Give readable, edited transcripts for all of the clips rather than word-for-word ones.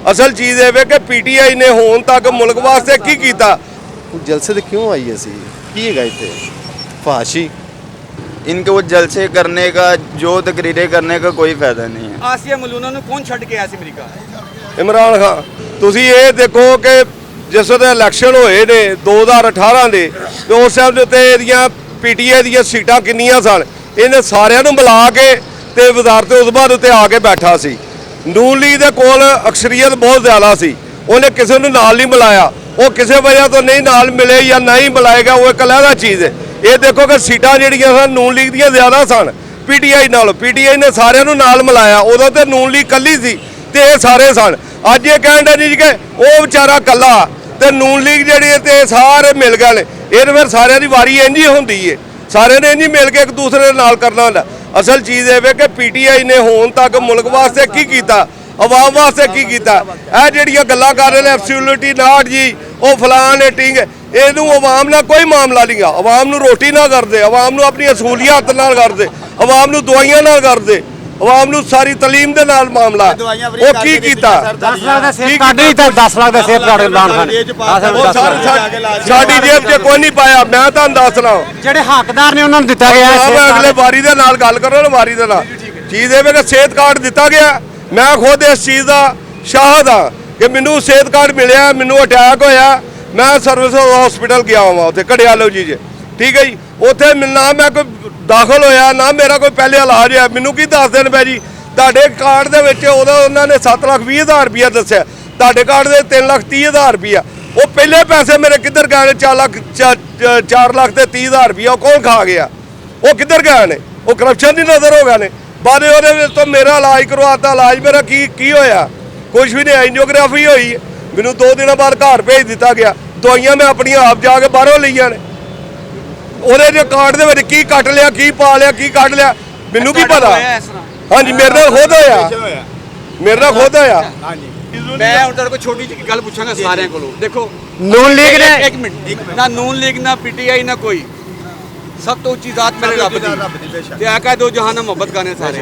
असल चीज़ ये कि PTI ने होने तक मुल्क वास्ते की कीता। जलसे तो क्यों आई असी की गए थे फाशी इनके वो जलसे करने का जो तकरीरें करने का कोई फायदा नहीं है। आसिया मलूना ने कौन छड़ के आया सी अमेरिका? इमरान खान। तुसी ये देखो कि जिस वे इलैक्शन होए ने 2018 के तो उस टाइम के PTI दी सीटां किन्नियां सन, इन्हें सारिਆਂ ਨੂੰ मिला के ते वजारत उज़मा दे उत्ते आके बैठा सी। नून लीग दे कोल अक्सरीयत बहुत ज़्यादा सी, उन्हें किसी नूं नाल नहीं मिलाया, वो किसी वजह तो नहीं नाल मिले या नहीं मिलाएगा, वो एक अलहदा चीज़ है। ये देखो कि सीटां जिहड़ियां सन नून लीग दीयां ज़्यादा सन PTI नालों, PTI ने सारिਆਂ ਨੂੰ नाल मिलाया। उदों ते नून लीग कल्ली सी ते ये सारे सन। अज ये कहण डे जी कि वो बेचारा कल्ला ते नून लीग जिहड़ी ते सारे मिल गए ने। ये फिर सारिਆਂ ਦੀ वारी इंज ही हुंदी है, सारे ने इंज ही मिल के एक दूसरे दे नाल करना हुंदा। असल चीज़ ये कि PTI ने होने तक मुल्क वास्ते की कीता, आवाम वास्ते की कीता। ਇਹ ਜਿਹੜੀਆਂ ਗੱਲਾਂ ਕਰ ਰਹੇ ਨੇ ਐਬਸੋਲੂਟਲੀ ਨਾਟ ਜੀ, ਉਹ ਫਲਾਨ ਏਟਿੰਗ, ਇਹਨੂੰ ਆਵਾਮ ਨਾਲ ਕੋਈ ਮਾਮਲਾ ਨਹੀਂ ਗਾ। ਆਵਾਮ ਨੂੰ ਰੋਟੀ ਨਾ ਕਰਦੇ, ਆਵਾਮ ਨੂੰ ਆਪਣੀ ਅਸੂਲੀਅਤ ਨਾਲ ਕਰਦੇ, ਆਵਾਮ ਨੂੰ ਦਵਾਈਆਂ ਨਾਲ ਕਰਦੇ, ਆਵਾਮ ਨੂੰ ਸਾਰੀ ਤਾਲੀਮ ਦੇ ਨਾਲ ਮਾਮਲਾ। ਉਹ ਕੀ ਕੀਤਾ? 10 ਲੱਖ ਦਾ ਸੇਬ ਕਾਰਡ ਨਹੀਂ ਤਾਂ 10 ਲੱਖ ਦਾ ਸੇਬ ਕਾਰਡ ਇਮਰਾਨ ਖਾਨ ਸਾਡੀ ਜੇਬ 'ਚ ਕੋਈ ਨਹੀਂ ਪਾਇਆ। ਮੈਂ ਤੁਹਾਨੂੰ ਦੱਸ ਰਿਹਾ ਜਿਹੜੇ ਹੱਕਦਾਰ ਨੇ ਉਹਨਾਂ ਨੂੰ ਦਿੱਤਾ ਗਿਆ ਮੈਂ ਅਗਲੇ ਵਾਰੀ ਦੇ ਨਾਲ ਗੱਲ ਕਰੋ ਨਾ, ਵਾਰੀ ਦੇ ਨਾਲ ਚੀਜ਼ ਇਹ ਵੇ ਕਿ ਸਿਹਤ ਕਾਰਡ ਦਿੱਤਾ ਗਿਆ। मैं खुद इस चीज़ का शाहद हाँ कि मैनू सेहत कार्ड मिले, मैनू अटैक होया, मैं सर्विस हॉस्पिटल गया वहाँ उत्थे घड़ियालो जी जे, ठीक है जी। उत्थे ना मैं कोई दाखिल होया ना मेरा कोई पहले इलाज होया। मैनू की दस दिन पै जी तुहाडे कार्ड दे विच उन्होंने 7,20,000 रुपया दस्सिया, तुहाडे कार्ड दे 3,30,000 रुपया। वो पहले पैसे मेरे किधर गए? 4,30,000 रुपया कौन खा गया? वो किधर गए ने? वो करप्शन की नज़र हो गए ने। बाद तो मेरा इलाज करवाता, इलाज मेरा की होया? कुछ भी नहीं। एंजियोग्राफी हुई, मैनू 2 दिन बाद घर भेज दिता गया। दवाइयां मैं अपनी आप जाके बाहरों लईयां ने। ਉਹਦੇ जो कार्ड दे विच की कट लिया, की पा लिया, की कट लिया, मैनू की पता। हाँ जी, मेरे नाल खुद होया, मेरे नाल खुद होया। मैं ਹੁਣ ਤੁਹਾਡੇ ਕੋਲ ਛੋਟੀ ਜਿਹੀ ਗੱਲ ਪੁੱਛਾਂਗਾ ਸਾਰਿਆਂ ਕੋਲੋਂ। ਦੇਖੋ ਨੂਨ ਲੀਗ ਨੇ 1 ਮਿੰਟ, ਨਾ ਨੂਨ ਲੀਗ ਨਾ PTI ਨਾ ਕੋਈ, सब तो उच्ची जात मेरे रब दी ते आका दो जहान मोहब्बत करने सारे।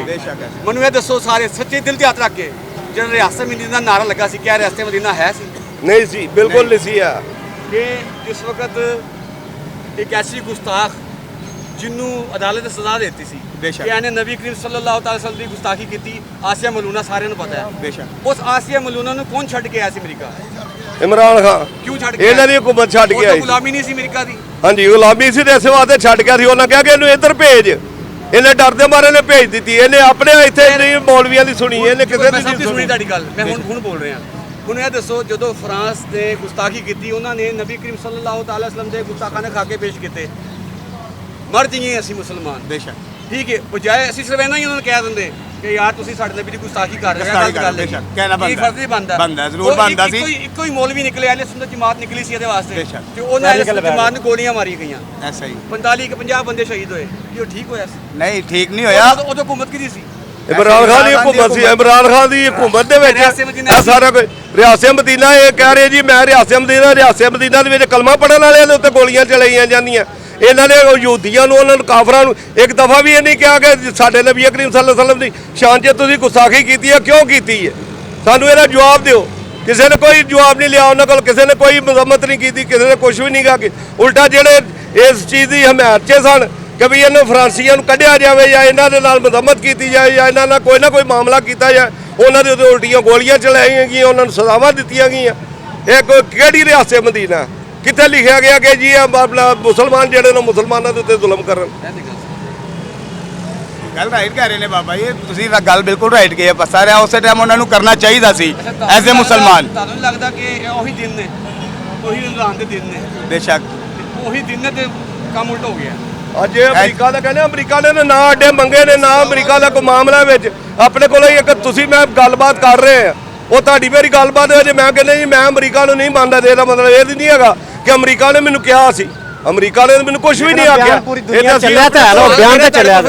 मैनू ये दसो सारे सच्चे दिल से हाथ रख के जो रियासत मदीना का नारा लगा सी, क्या रियासत मदीना है सी? नहीं सी, बिल्कुल नहीं सी। कि जिस वक्त एक ऐसी गुस्ताख जिन्हों अदालत ने सजा देती सी कि इन्हें नबी करीम सल्लल्लाहु अलैहि वसल्लम की गुस्ताखी की, आसिया मलूना सारे पता है बेशक। उस आसिया मलूना को कौन छड़ के आया सी अमेरिका? इमरान खान। क्यों छड़ के? इन्हां दी हुकूमत छड़ के आई। गुलामी नहीं सी अमेरिका दी। हाँ जी, गुलामी सी ते इस वास्ते छड़ गया सी। उन्हें कहा कि इन्हूं इधर भेज, इन्हें डरदे मारे ने भेज दी। इन्हें अपने इत्थे नहीं मौलवियां दी सुनी, इन्हें किसी दी नहीं सुनी। तुहाडी गल मैं हुण बोल रहा। हुण ये दसो जदों फ्रांस ने गुस्ताखी की, उन्होंने नबी करीम सल्लल्लाहु अलैहि वसल्लम के गुस्ताखाने खा के पेश किए। मर जाइए असीं मुसलमान बेशक, ठीक है, बजाए असीं सिर्फ इन्ना ही उन्होंने कह देंगे कि यार तुसीं साडे नबी दी गुस्ताखी कर रहे हो। गल कहना बनदा जरूर बनदा सी। इक्को ही मौलवी निकले, अहले सुन्नत जमात निकली सी इहदे वास्ते ते उन्हां अहले सुन्नत जमात नूं गोलियां मारी गईयां। ऐसा ही 45-50 बंदे शहीद होए। ये ठीक होया सी? नहीं, ठीक नहीं होया। उदों हुकूमत किहदी सी? इमरान खान की हुकूमत सी। इमरान खान की हुकूमत दे विच सारा कोई रियासत मदीना ये कह रहे जी मैं रियासत मदीना दे विच कलमा पढ़न वाले दे उत्ते गोलियां चलाईयां जांदियां। इन्होंने यहूदियों उन्होंने काफरां एक दफ़ा भी ये नहीं कहा कि साडे नबी करीम सल्लल्लाहु अलैहि वसल्लम की शान च तुसीं गुस्ताखी की है, क्यों की है? सानू इहदा जवाब दिओ। किसी ने कोई जवाब नहीं लिया, उन्होंने कोल किसी ने कोई मजम्मत नहीं की, किसी ने कुछ भी नहीं कहा। उल्टा जिहड़े इस चीज़ की हमायत च सन कि भी इन्होंने फ्रांसियां नूं कढ़िया जाए या इन्हां दे नाल मजम्मत की जाए या इन्हां नाल कोई ना कोई मामला किया जाए, उन्होंने उत्ते उल्टियां गोलियां चलाईयां गईयां, उन्होंने सज़ावां दित्तियां गईयां। ये कोई किहड़ी रियासत मदीना? कितने लिखा गया कि जी अपना मुसलमान जिहड़े ने मुसलमानों के उत्ते जुल्म करन? गल राइट कह रहे हैं बाबा जी, तुसीं गल बिल्कुल राइट कही है। पता रहा उस टाइम उन्होंने करना चाहिए सी एज ए मुसलमान। तुहानूं लगदा कि वही दिन ने, वही रमज़ान दे दिन ने? बेशक वही दिन ने ते काम उल्टा हो गया। अज अमरीका का कहने अमरीका ने ना अड्डे मंगे ने ना अमरीका का कोई मामला विच अपने को एक तुसीं मैं गलबात कर रहे हैं, वो तुहाडी मेरी गलबात है। मैं कहना जी मैं अमरीका नूं नहीं मानदा, इसदा मतलब ये नहीं हैगा कि अमरीका ने मैनूं कहा सी। अमरीका ने मैनूं कुछ भी नहीं आख्या। पूरी दुनिया चलिया तो है, बयान तो चलिया,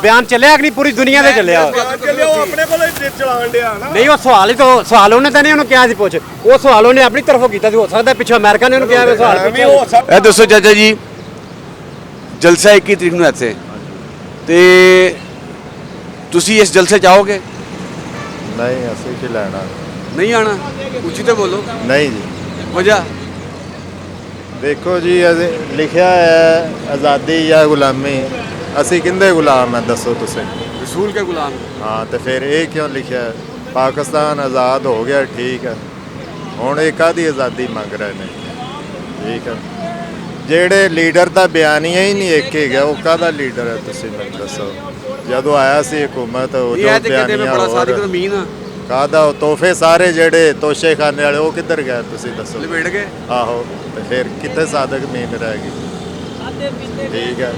बयान चलिया कि नहीं पूरी दुनिया ते चलिया? अपने कोल चलाण दिया ना। नहीं वो सवाल ही तो सवाल उन्हें तो नहीं उन्होंने क्या सी पूछ, वो सवाल उन्हें अपनी तरफों किया। हो सकता है पिछले अमेरिका ने उन्होंने क्या सवाल पूछा। दोस्तों चाचा जी जलसा 21 तरीक ਨੂੰ ਇੱਥੇ ਤੇ ਤੁਸੀਂ ਇਸ ਜਲਸੇ ਚਾਹੋਗੇ? नहीं असी की लैना ਨਹੀਂ ਆਣਾ ਉੱਚੀ ਤੇ ਬੋਲੋ ਨਹੀਂ ਜੀ ਵਜ੍ਹਾ ਦੇਖੋ ਜੀ ਲਿਖਿਆ ਹੈ ਆਜ਼ਾਦੀ ਜਾਂ ਗੁਲਾਮੀ, ਅਸੀਂ ਕਿੰਦੇ ਗੁਲਾਮ ਹੈ ਦੱਸੋ ਤੁਸੀਂ। ਰਸੂਲ ਕੇ ਗੁਲਾਮ ਹਾਂ ਤੇ ਫਿਰ ਇਹ ਕਿਉਂ ਲਿਖਿਆ ਹੈ? ਪਾਕਿਸਤਾਨ ਆਜ਼ਾਦ ਹੋ ਗਿਆ ਠੀਕ ਹੈ, ਹੁਣ ਇਹ ਕਾਹਦੀ ਆਜ਼ਾਦੀ ਮੰਗ ਰਹੇ ਨੇ? ਠੀਕ ਹੈ, ਜਿਹੜੇ ਲੀਡਰ ਦਾ ਬਿਆਨੀਆ ਹੀ ਨਹੀਂ ਇੱਕ ਹੈਗਾ, ਉਹ ਕਾਹਦਾ ਲੀਡਰ ਹੈ ਤੁਸੀਂ ਮੈਨੂੰ ਦੱਸੋ। ਜਦੋਂ ਆਇਆ ਸੀ ਹਕੂਮਤ ਇਹ ਉਦੋਂ ਹੈ ਤੇ ਕਹਿੰਦੇ ਮੈਂ ਬਿਆਨੀਆ ਬੜਾ ਸਾਦਿਕ ਹੋਰ ਜ਼ਮੀਨ ਆ ਕਾਹਦਾ, ਉਹ ਤੋਹਫੇ ਸਾਰੇ ਜਿਹੜੇ ਤੋਸ਼ੇਖਾਨੇ ਵਾਲੇ ਉਹ ਕਿੱਧਰ ਗਏ ਤੁਸੀਂ ਦੱਸੋ। ਲਪੇਟ ਕੇ ਆਹੋ ਤੇ ਫਿਰ ਕਿੱਥੇ ਸਾਦਕ ਮੀਨ ਰਹਿ ਗਈ। ਠੀਕ ਹੈ,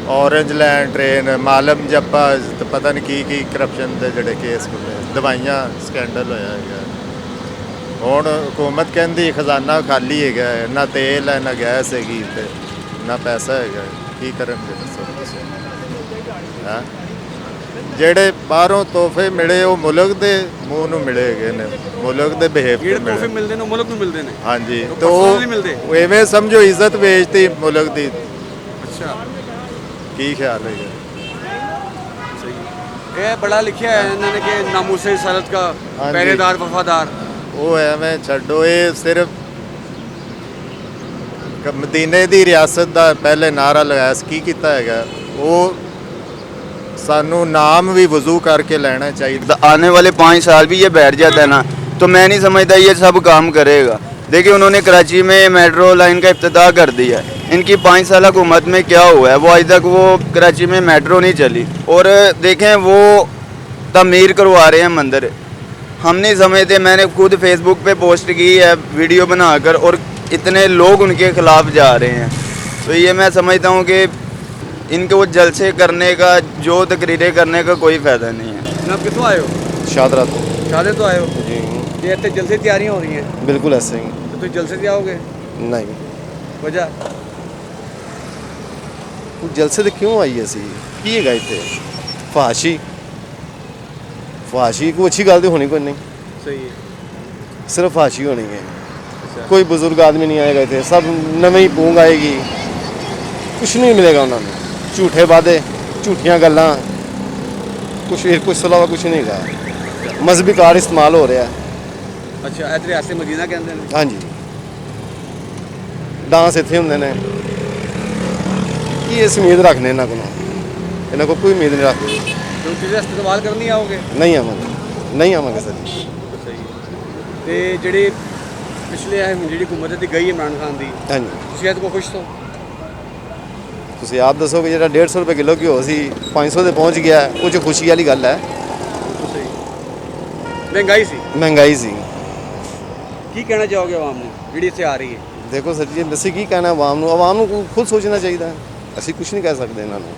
ਔਰੰਜ ਲੈਂਡ ਟ੍ਰੇਨ, ਮਾਲਮ ਜੱਪਾ ਤੇ ਪਤਾ ਨਹੀਂ ਕੀ ਕਰਪਸ਼ਨ ਦੇ ਜਿਹੜੇ ਕੇਸ ਹੁੰਦੇ, ਦਵਾਈਆਂ ਸਕੈਂਡਲ ਹੋਇਆ ਹੈਗਾ। ਹੁਣ ਹਕੂਮਤ ਕਹਿੰਦੀ ਖਜ਼ਾਨਾ ਖਾਲੀ ਹੈਗਾ, ਨਾ ਤੇਲ ਹੈ ਨਾ ਗੈਸ ਹੈਗੀ ਤੇ ਨਾ ਪੈਸਾ ਹੈਗਾ, ਕੀ ਕਰਨਗੇ ਦੱਸੋ ਤੁਸੀਂ। ਹਾਂ, ਜਿਹੜੇ ਬਾਹਰੋਂ ਤੋਹਫੇ ਮਿਲੇ ਉਹ ਮੁਲਕ ਦੇ ਮੂੰਹ ਨੂੰ ਮਿਲੇ ਹੈਗੇ ਨੇ, ਮੁਲਕ ਦੇ ਬਿਹੇਵ ਜਿਹੜੇ ਤੇ ਤੋਹਫੇ ਮਿਲੇ। ਮਿਲਦੇ ਨੇ ਉਹ ਮੁਲਕ ਨੂੰ ਮਿਲਦੇ ਨੇ ਹਾਂਜੀ ਉਹ ਤੇ personally ਮਿਲਦੇ। ਉਹ ਐਵੇਂ ਸਮਝੋ ਇੱਜ਼ਤ ਵੇਚਤੀ ਮੁਲਕ ਦੀ, ਅੱਛਾ ਕੀ ਖਿਆਲ ਹੈਗਾ। ਇਹ ਬੜਾ ਲਿਖਿਆ ਹੈ ਇਹਨਾਂ ਨੇ ਕਿ ਨਾਮੂਸੇ ਰਿਸਾਲਤ ਦਾ ਹਾਂਜੀ। ਪਹਿਰੇਦਾਰ ਵਫਾਦਾਰ ਉਹ ਐਵੇਂ ਛੱਡੋ, ਇਹ ਸਿਰਫ ਮਦੀਨੇ ਦੀ ਰਿਆਸਤ ਦਾ ਪਹਿਲੇ ਨਾਰਾ ਲਗਾਇਆ ਸੀ, ਕੀ ਕੀਤਾ ਹੈਗਾ ਉਹ ਸਾਨੂੰ ਨਾਮ ਵੀ वजू करके लेना चाहिए। आने वाले 5 साल भी ये बैठ जाता है ना तो मैं नहीं समझता ये सब काम करेगा। देखिए उन्होंने कराची में मेट्रो लाइन का इफ्तिताह कर दिया है, इनकी 5 साल हुकूमत में क्या हुआ है, वो आज तक वो कराची में मेट्रो नहीं चली। और देखें वो तमीर करवा रहे हैं मंदिर, हम नहीं समझते। मैंने खुद फेसबुक पे पोस्ट की है वीडियो बनाकर, और इतने लोग उनके ख़िलाफ़ जा रहे हैं। तो ये मैं समझता हूँ कि इनके वो जलसे करने का, जो तकरीरें करने का कोई फ़ायदा नहीं है। जनाब कितों आए हो? शादरा तो शादे तो आए हो जी ये इतने जलसे की तैयारियां हो रही हैं बिल्कुल ऐसे ही तो तुम जलसे से आओगे नहीं। वजह ਜਲਸੇ ਤੇ ਕਿਉਂ ਆਈ ਅਸੀਂ, ਕੀ ਹੈਗਾ ਇੱਥੇ? ਫਹਾਸ਼ੀ ਕੋਈ ਅੱਛੀ ਗੱਲ ਤੇ ਹੋਣੀ ਕੋਈ ਨਹੀਂ, सही है ਸਿਰਫ ਫਹਾਸ਼ੀ ਹੋਣੀ ਹੈ। ਕੋਈ ਬਜ਼ੁਰਗ ਆਦਮੀ ਨਹੀਂ ਆਏਗਾ ਇੱਥੇ, ਸਭ ਨਵੀਂ ਹੀ ਪੂੰਗ ਆਏਗੀ, ਕੁਛ ਨਹੀਂ ਮਿਲੇਗਾ ਉਹਨਾਂ ਨੂੰ। ਝੂਠੇ ਵਾਅਦੇ, ਝੂਠੀਆਂ ਗੱਲਾਂ, ਕੁਛ ਤੋਂ ਇਲਾਵਾ ਕੁਛ ਨਹੀਂ ਹੈਗਾ। ਮਜ਼ਹਬੀ ਕਾਰਡ ਇਸਤੇਮਾਲ ਹੋ ਰਿਹਾ। अच्छा इधर ऐसे मदीना कहते हैं ਹਾਂਜੀ, ਡਾਂਸ ਇੱਥੇ ਹੁੰਦੇ ਨੇ। ਕੀ ਇਸ ਉਮੀਦ ਰੱਖਣੇ ਇਹਨਾਂ ਕੋਲੋਂ? ਇਹਨਾਂ ਕੋਲ ਕੋਈ ਉਮੀਦ ਨਹੀਂ ਰੱਖਦੇ। तो चीज़ें इस्तेमाल करनी आओगे ਨਹੀਂ ਆਵਾਂਗੇ ਸਰ। सही ਤੇ ਜਿਹੜੇ ਪਿਛਲੇ ਹੈ ਜਿਹੜੀ ਹਕੂਮਤ ਦੀ ਗਈ ਇਮਰਾਨ ਖਾਨ ਦੀ, ਹਾਂਜੀ, ਤੁਸੀਂ ਇਹਦੇ ਕੋਲ ਖੁਸ਼ ਹੋ? ਤੁਸੀਂ ਆਪ ਦੱਸੋ ਕਿ ਜਿਹੜਾ 150 ਰੁਪਏ ਕਿਲੋ ਘਿਓ ਸੀ 500 ਤੇ ਪਹੁੰਚ ਗਿਆ, ਉਹ 'ਚ ਖੁਸ਼ੀ ਵਾਲੀ ਗੱਲ ਹੈ। ਸਹੀ ਮਹਿੰਗਾਈ ਸੀ, ਮਹਿੰਗਾਈ ਸੀ। ਕੀ ਕਹਿਣਾ ਚਾਹੋਗੇ ਆਵਾਮ ਨੂੰ ਜਿਹੜੀ ਇੱਥੇ ਆ ਰਹੀ ਹੈ? ਦੇਖੋ ਸਰ ਜੀ, ਅਸੀਂ ਕੀ ਕਹਿਣਾ ਆਵਾਮ ਨੂੰ ਖੁਦ ਸੋਚਣਾ ਚਾਹੀਦਾ। ਅਸੀਂ ਕੁਝ ਨਹੀਂ ਕਹਿ ਸਕਦੇ ਇਹਨਾਂ ਨੂੰ।